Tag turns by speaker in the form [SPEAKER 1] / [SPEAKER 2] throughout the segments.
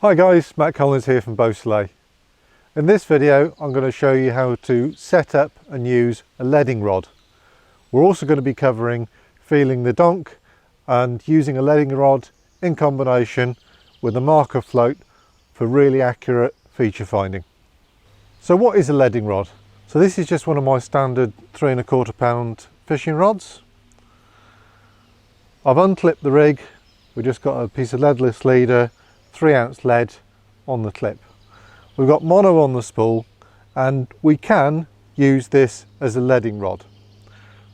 [SPEAKER 1] Hi guys, Matt Collins here from Beausoleil. In this video I'm going to show you how to set up and use a leading rod. We're also going to be covering feeling the donk and using a leading rod in combination with a marker float for really accurate feature finding. So what is a leading rod? So this is just one of my standard 3¼ pound fishing rods. I've unclipped the rig. We've just got a piece of leadless leader, 3-ounce lead on the clip. We've got mono on the spool and we can use this as a leading rod.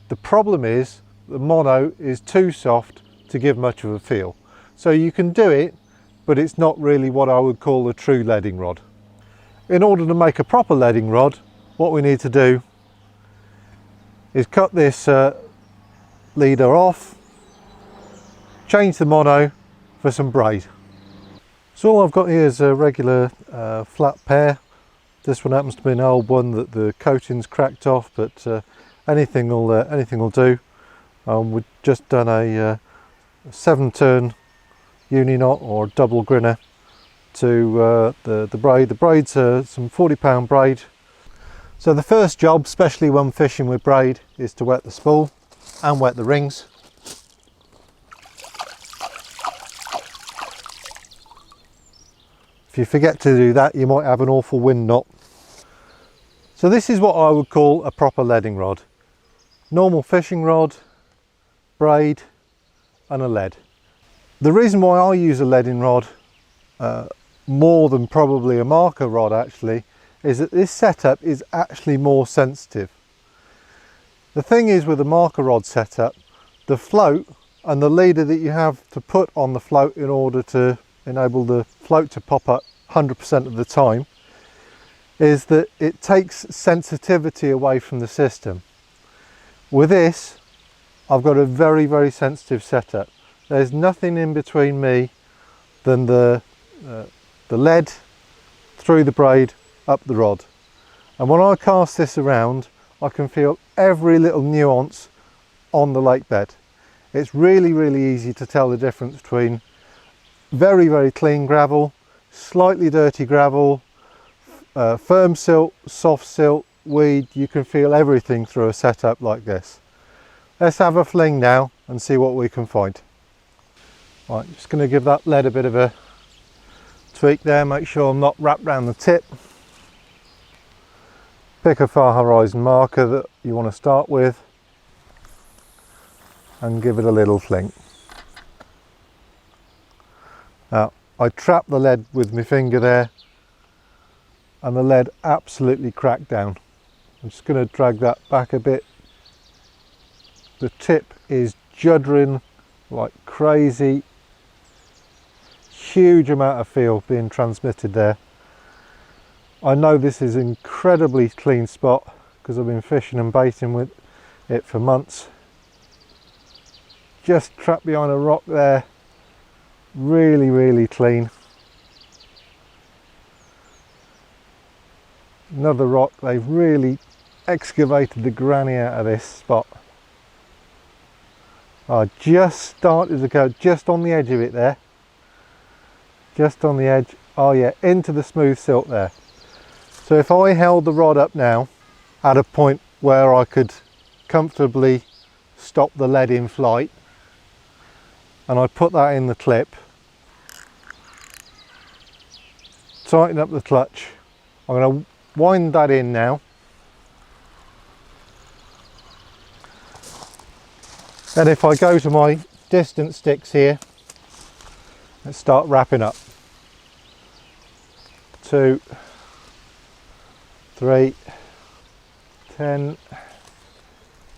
[SPEAKER 1] The problem is the mono is too soft to give much of a feel. So you can do it, but it's not really what I would call a true leading rod. In order to make a proper leading rod, what we need to do is cut this leader off, change the mono for some braid. So all I've got here is a regular flat pair. This one happens to be an old one that the coating's cracked off, but anything will do. We've just done a 7-turn uni knot or double grinner to the braid. The braid's some 40-pound braid. So the first job, especially when fishing with braid, is to wet the spool and wet the rings. If you forget to do that, you might have an awful wind knot. So this is what I would call a proper leading rod. Normal fishing rod, braid and a lead. The reason why I use a leading rod more than probably a marker rod actually is that this setup is actually more sensitive. The thing is with a marker rod setup, the float and the leader that you have to put on the float in order to enable the float to pop up 100% of the time is that it takes sensitivity away from the system. With this, I've got a very sensitive setup. There's nothing in between me than the lead through the braid up the rod, and when I cast this around I can feel every little nuance on the lake bed. It's really easy to tell the difference between very clean gravel, slightly dirty gravel, firm silt, soft silt, weed. You can feel everything through a setup like this. Let's have a fling now and see what we can find. Right, just going to give that lead a bit of a tweak there, make sure I'm not wrapped around the tip. Pick a far horizon marker that you want to start with and give it a little fling. Now, I trapped the lead with my finger there and the lead absolutely cracked down. I'm just going to drag that back a bit. The tip is juddering like crazy. Huge amount of feel being transmitted there. I know this is an incredibly clean spot because I've been fishing and baiting with it for months. Just trapped behind a rock there. Really clean. Another rock. They've really excavated the granny out of this spot. I just started to go just on the edge of it there. Just on the edge. Oh yeah, into the smooth silt there. So if I held the rod up now at a point where I could comfortably stop the lead in flight, and I put that in the clip, tighten up the clutch. I'm going to wind that in now. And if I go to my distance sticks here, let's start wrapping up. 2, 3, 10,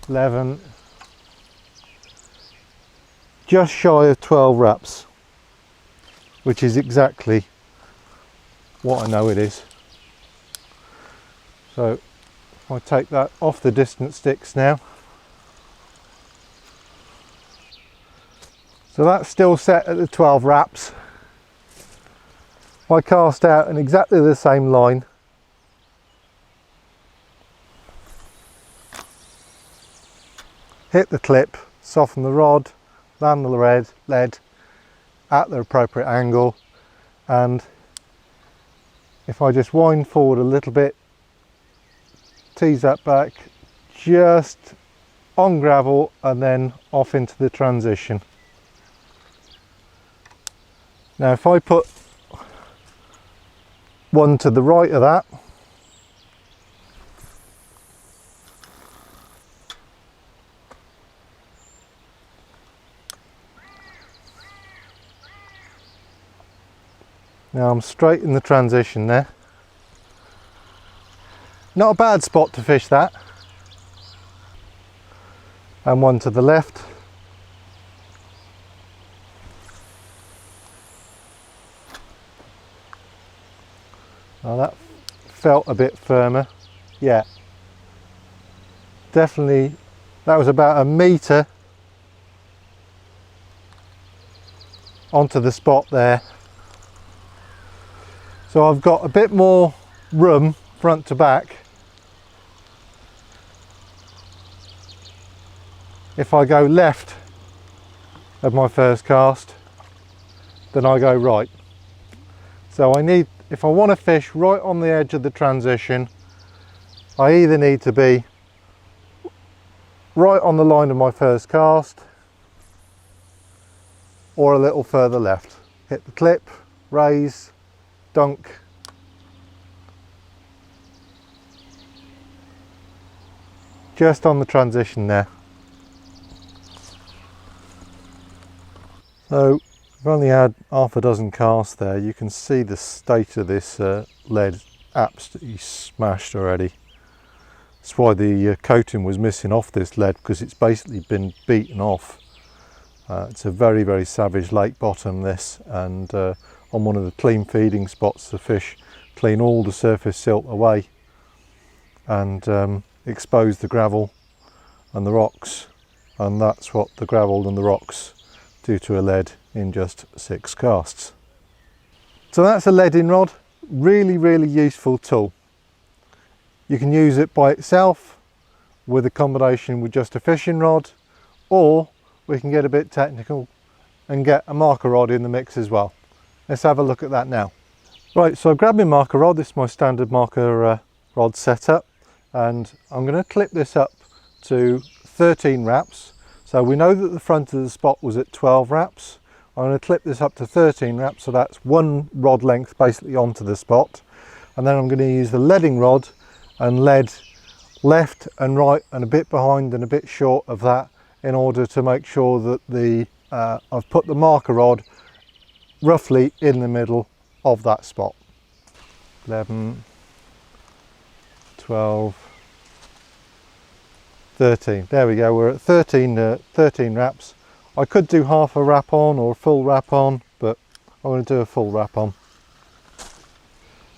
[SPEAKER 1] 11, just shy of 12 wraps, which is exactly what I know it is. So if I take that off the distance sticks now, so that's still set at the 12 wraps. I cast out in exactly the same line. Hit the clip, soften the rod, land the lead at the appropriate angle, and if I just wind forward a little bit, tease that back, just on gravel and then off into the transition. Now if I put one to the right of that, now I'm straight in the transition there. Not a bad spot to fish that. And one to the left. Now that felt a bit firmer. Yeah, definitely that was about a metre onto the spot there. So I've got a bit more room front to back if I go left of my first cast than I go right. So I need, if I want to fish right on the edge of the transition, I either need to be right on the line of my first cast or a little further left. Hit the clip, raise, dunk. Just on the transition there. So I've only had half a dozen casts there. You can see the state of this lead absolutely smashed already. That's why the coating was missing off this lead, because it's basically been beaten off. It's a very, very savage lake bottom this, and on one of the clean feeding spots the fish clean all the surface silt away and expose the gravel and the rocks, and that's what the gravel and the rocks do to a lead in just 6 casts. So that's a leading rod. Really, really useful tool. You can use it by itself with a combination with just a fishing rod, or we can get a bit technical and get a marker rod in the mix as well. Let's have a look at that now. Right, so I've grabbed my marker rod. This is my standard marker rod setup, and I'm going to clip this up to 13 wraps. So we know that the front of the spot was at 12 wraps. I'm going to clip this up to 13 wraps, so that's one rod length basically onto the spot. And then I'm going to use the leading rod and lead left and right and a bit behind and a bit short of that, in order to make sure that I've put the marker rod roughly in the middle of that spot. 11, 12, 13. There we go, we're at 13 wraps. I could do half a wrap on or a full wrap on, but I'm going to do a full wrap on.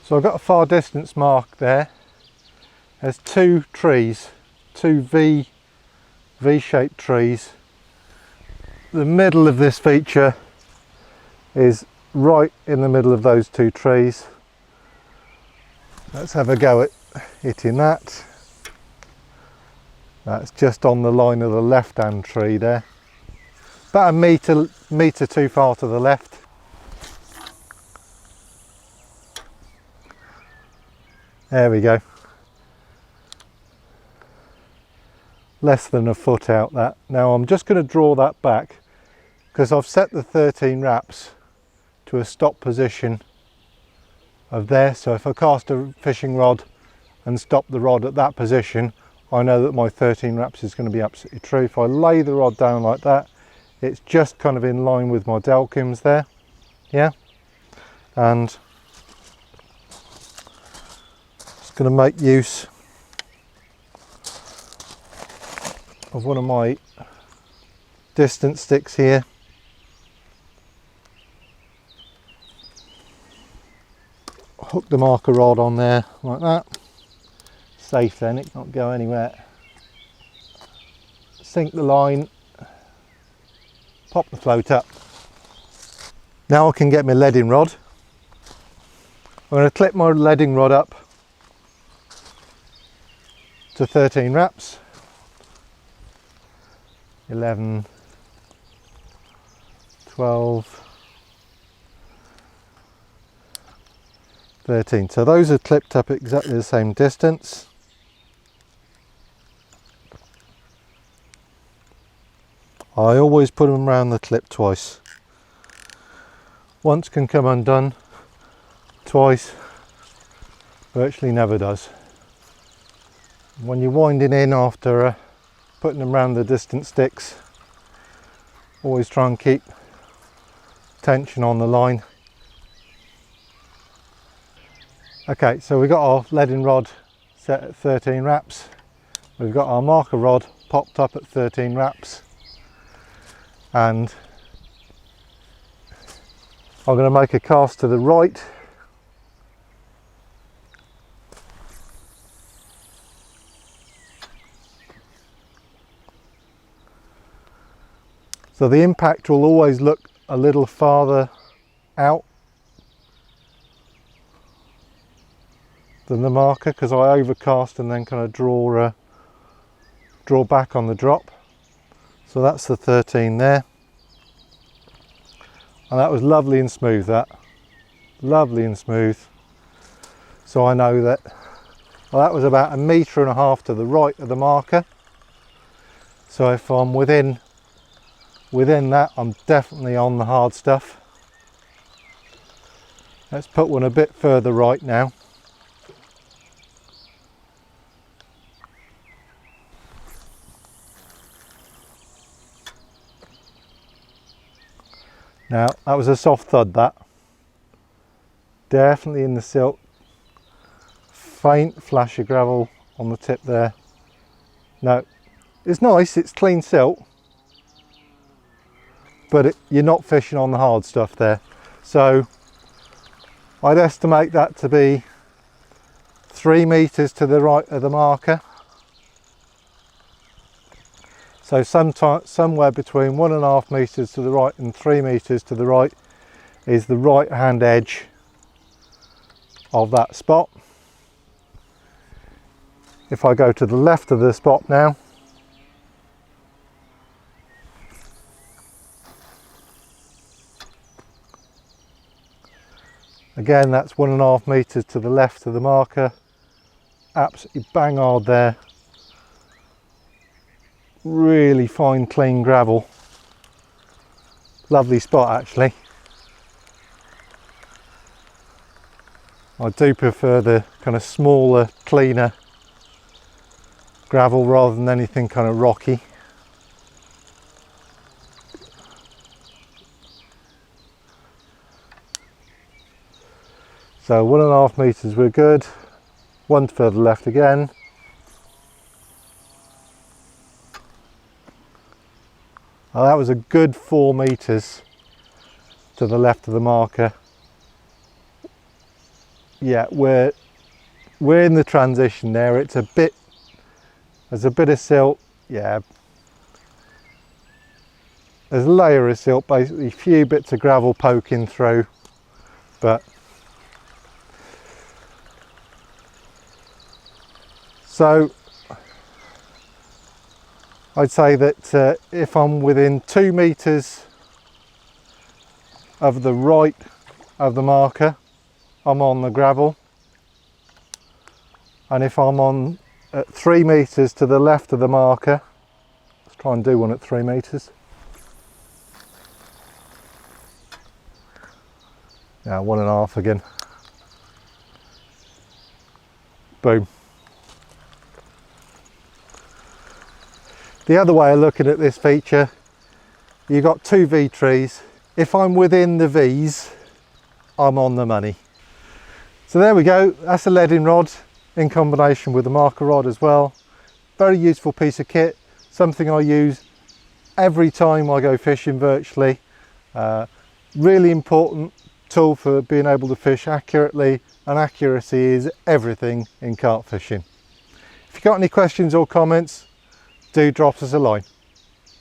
[SPEAKER 1] So I've got a far distance mark there. There's 2 trees, 2 V-shaped trees. The middle of this feature is right in the middle of those 2 trees. Let's have a go at hitting that. That's just on the line of the left-hand tree there. About a metre too far to the left. There we go. Less than a foot out that. Now I'm just going to draw that back, because I've set the 13 wraps to a stop position of there. So if I cast a fishing rod and stop the rod at that position, I know that my 13 wraps is going to be absolutely true. If I lay the rod down like that, it's just kind of in line with my Delkims there. Yeah. And just going to make use of one of my distance sticks here. Hook the marker rod on there like that. Safe then, it can't go anywhere. Sink the line, pop the float up. Now I can get my leading rod. I'm going to clip my leading rod up to 13 wraps. 11, 12, 13. So those are clipped up exactly the same distance. I always put them around the clip twice. Once can come undone, twice virtually never does. When you're winding in after putting them around the distant sticks, always try and keep tension on the line. Okay, so we've got our leading rod set at 13 wraps. We've got our marker rod popped up at 13 wraps, and I'm going to make a cast to the right. So the impact will always look a little farther out than the marker, because I overcast and then kind of draw back on the drop. So that's the 13 there, and that was lovely and smooth, lovely and smooth. So I know that, well, that was about 1.5 meters to the right of the marker. So if I'm within that, I'm definitely on the hard stuff. Let's put one a bit further right now. Now that was a soft thud, that. Definitely in the silt. Faint flash of gravel on the tip there. No, it's nice, it's clean silt, but you're not fishing on the hard stuff there. So I'd estimate that to be 3 meters to the right of the marker. So somewhere between 1.5 meters to the right and 3 meters to the right is the right hand edge of that spot. If I go to the left of the spot now, again, that's 1.5 meters to the left of the marker. Absolutely bang hard there. Really fine, clean gravel. Lovely spot, actually. I do prefer the kind of smaller, cleaner gravel rather than anything kind of rocky. So 1.5 meters, we're good. One further left again. Oh, that was a good 4 meters to the left of the marker. Yeah, we're in the transition there. It's a bit, there's a bit of silt. Yeah, there's a layer of silt, basically a few bits of gravel poking through, but so I'd say that if I'm within 2 meters of the right of the marker, I'm on the gravel, and if I'm on at 3 meters to the left of the marker, let's try and do one at 3 meters. Yeah, 1.5 again. Boom. The other way of looking at this feature, you've got 2 V trees. If I'm within the V's, I'm on the money. So there we go, that's a leading rod in combination with the marker rod as well. Very useful piece of kit, something I use every time I go fishing virtually. Really important tool for being able to fish accurately, and accuracy is everything in carp fishing. If you've got any questions or comments, do drop us a line.